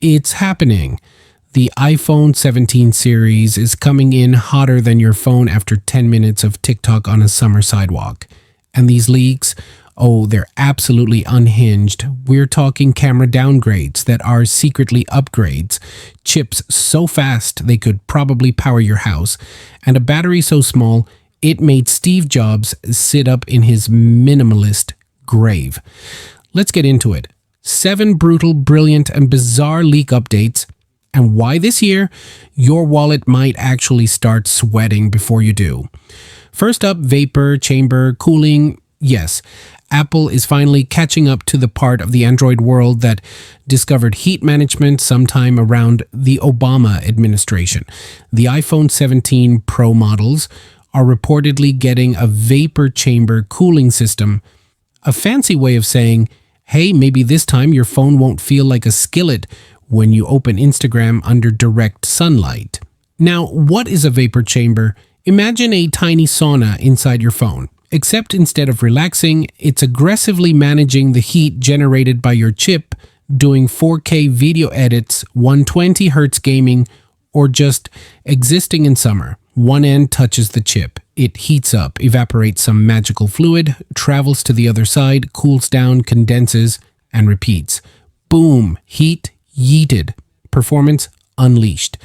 It's happening. The iPhone 17 series is coming in hotter than your phone after 10 minutes of TikTok on a summer sidewalk. And these leaks, oh, they're absolutely unhinged. We're talking camera downgrades that are secretly upgrades, chips so fast they could probably power your house, and a battery so small it made Steve Jobs sit up in his minimalist grave. Let's get into it. 7 brutal, brilliant, and bizarre leak updates, and why this year your wallet might actually start sweating before you do. First up, vapor chamber cooling. Yes, Apple is finally catching up to the part of the Android world that discovered heat management sometime around the Obama administration. The iPhone 17 Pro models are reportedly getting a vapor chamber cooling system, a fancy way of saying, hey, maybe this time your phone won't feel like a skillet when you open Instagram under direct sunlight. Now, what is a vapor chamber? Imagine a tiny sauna inside your phone. Except instead of relaxing, it's aggressively managing the heat generated by your chip, doing 4K video edits, 120Hz gaming, or just existing in summer. One end touches the chip. It heats up, evaporates some magical fluid, travels to the other side, cools down, condenses, and repeats. Boom! Heat yeeted. Performance unleashed.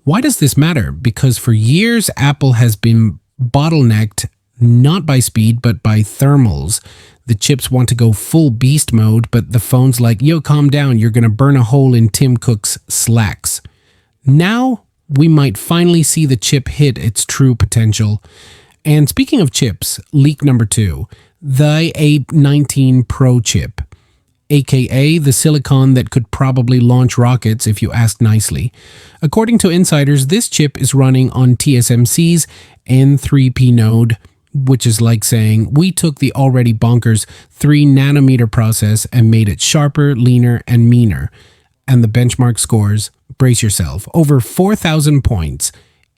Why does this matter? Because for years, Apple has been bottlenecked not by speed, but by thermals. The chips want to go full beast mode, but the phone's like, yo, calm down, you're going to burn a hole in Tim Cook's slacks. Now, we might finally see the chip hit its true potential. And speaking of chips, leak number 2, the A19 Pro Chip, aka the silicon that could probably launch rockets if you ask nicely. According to insiders, this chip is running on TSMC's N3P node, which is like saying, we took the already bonkers 3nm process and made it sharper, leaner, and meaner. And the benchmark scores, brace yourself, over 4,000 points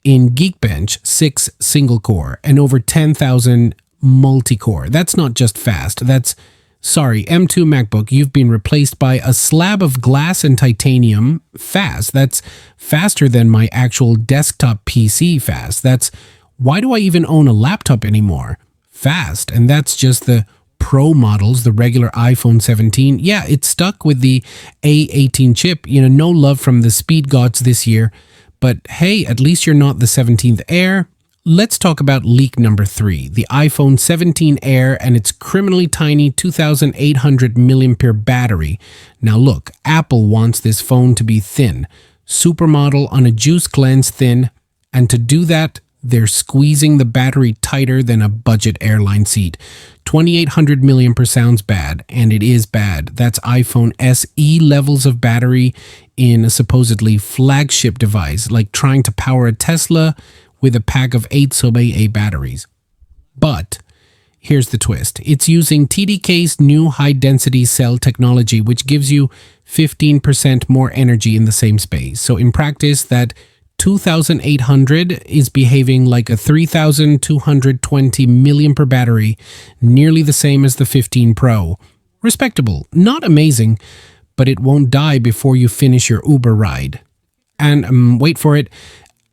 in Geekbench 6 single-core and over 10,000 multi-core. That's not just fast, that's, sorry, M2 MacBook, you've been replaced by a slab of glass and titanium fast. That's faster than my actual desktop PC fast. That's, why do I even own a laptop anymore? Fast. And that's just the Pro models, the regular iPhone 17. Yeah, it's stuck with the A18 chip. No love from the speed gods this year. But hey, at least you're not the 17th Air. Let's talk about leak number 3, the iPhone 17 Air and its criminally tiny 2,800 mAh battery. Now look, Apple wants this phone to be thin, supermodel on a juice cleanse thin, and to do that, they're squeezing the battery tighter than a budget airline seat. 2,800 mAh sounds bad, and it is bad. That's iPhone SE levels of battery in a supposedly flagship device, like trying to power a Tesla with a pack of 8 sub-AA batteries. But here's the twist. It's using TDK's new high-density cell technology, which gives you 15% more energy in the same space. So in practice, that 2,800 is behaving like a 3,220 mAh battery, nearly the same as the 15 Pro. Respectable, not amazing, but it won't die before you finish your Uber ride. And wait for it,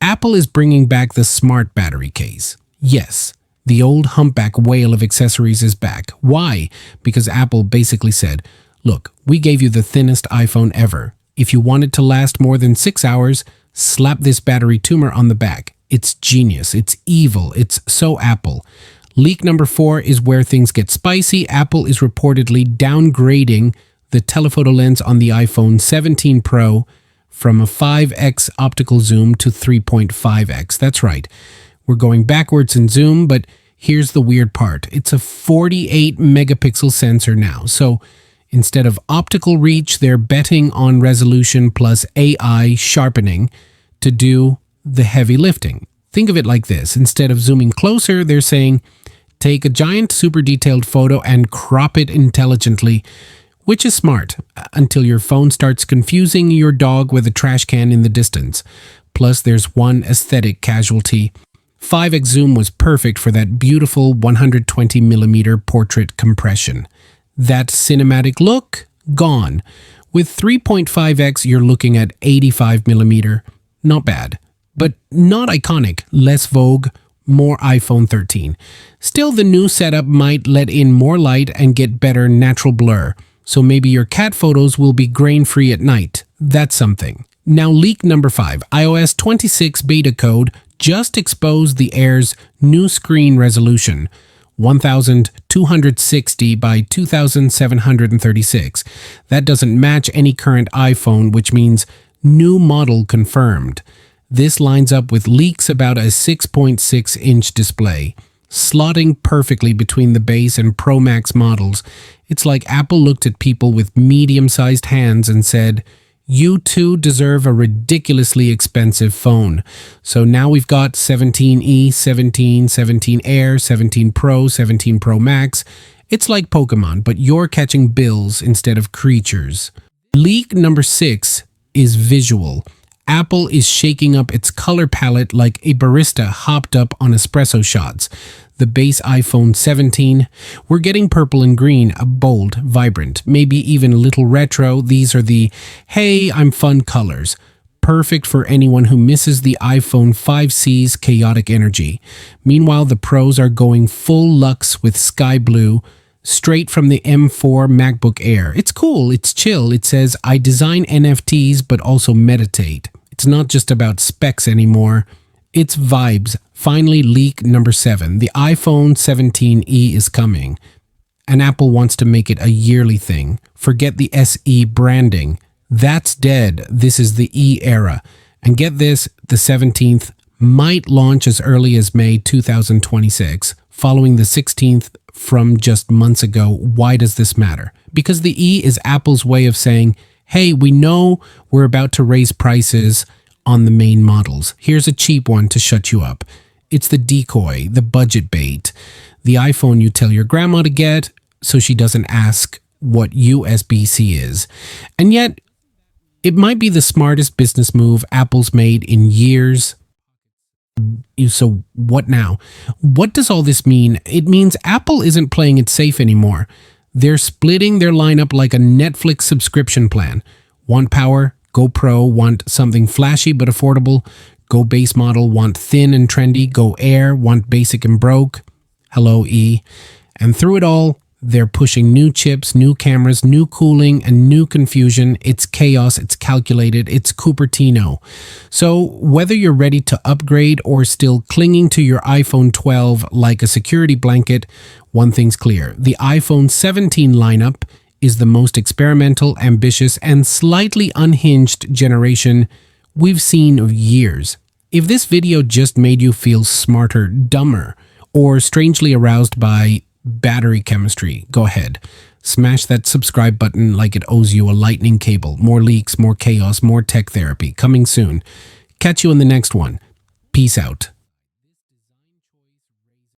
Apple is bringing back the smart battery case. Yes, the old humpback whale of accessories is back. Why? Because Apple basically said, look, we gave you the thinnest iPhone ever. If you want it to last more than 6 hours, slap this battery tumor on the back. It's genius. It's evil. It's so Apple. Leak number 4 is where things get spicy. Apple is reportedly downgrading the telephoto lens on the iPhone 17 Pro from a 5x optical zoom to 3.5x. That's right. We're going backwards in zoom, but here's the weird part. It's a 48 megapixel sensor now. So instead of optical reach, they're betting on resolution plus AI sharpening to do the heavy lifting. Think of it like this. Instead of zooming closer, they're saying, take a giant super detailed photo and crop it intelligently, which is smart until your phone starts confusing your dog with a trash can in the distance. Plus, there's one aesthetic casualty. 5x zoom was perfect for that beautiful 120mm portrait compression. That cinematic look, gone. With 3.5x, you're looking at 85mm. Not bad, but not iconic, less vogue, more iPhone 13. Still, the new setup might let in more light and get better natural blur, so maybe your cat photos will be grain-free at night. That's something. Now, leak number 5, iOS 26 beta code just exposed the Air's new screen resolution, 1260 by 2736. That doesn't match any current iPhone, which means new model confirmed. This lines up with leaks about a 6.6-inch display, slotting perfectly between the base and Pro Max models. It's like Apple looked at people with medium-sized hands and said, "You too deserve a ridiculously expensive phone." So now we've got 17e, 17, 17 Air, 17 Pro, 17 Pro Max. It's like Pokemon, but you're catching bills instead of creatures. Leak number 6 is visual. Apple is shaking up its color palette like a barista hopped up on espresso shots. The base iPhone 17, we're getting purple and green, a bold, vibrant, maybe even a little retro. These are the, hey, I'm fun colors. Perfect for anyone who misses the iPhone 5C's chaotic energy. Meanwhile, the Pros are going full luxe with sky blue, straight from the M4 MacBook Air. It's cool, it's chill. It says, I design NFTs but also meditate. It's not just about specs anymore. It's vibes. Finally, leak number 7. The iPhone 17e is coming, and Apple wants to make it a yearly thing. Forget the SE branding. That's dead. This is the E era. And get this, the 17th might launch as early as May 2026, following the 16th from just months ago. Why does this matter? Because the E is Apple's way of saying, hey, we know we're about to raise prices on the main models. Here's a cheap one to shut you up. It's the decoy, the budget bait, the iPhone you tell your grandma to get so she doesn't ask what USB-C is. And yet, it might be the smartest business move Apple's made in years. So what now? What does all this mean? It means Apple isn't playing it safe anymore. They're splitting their lineup like a Netflix subscription plan. Want power? Go Pro. Want something flashy but affordable? Go base model. Want thin and trendy? Go Air. Want basic and broke? Hello, E. And through it all, they're pushing new chips, new cameras, new cooling, and new confusion. It's chaos, it's calculated, it's Cupertino. So whether you're ready to upgrade or still clinging to your iPhone 12 like a security blanket, one thing's clear. The iPhone 17 lineup is the most experimental, ambitious, and slightly unhinged generation we've seen of years. If this video just made you feel smarter, dumber, or strangely aroused by battery chemistry, go ahead. Smash that subscribe button like it owes you a lightning cable. More leaks, more chaos, more tech therapy. Coming soon. Catch you in the next one. Peace out.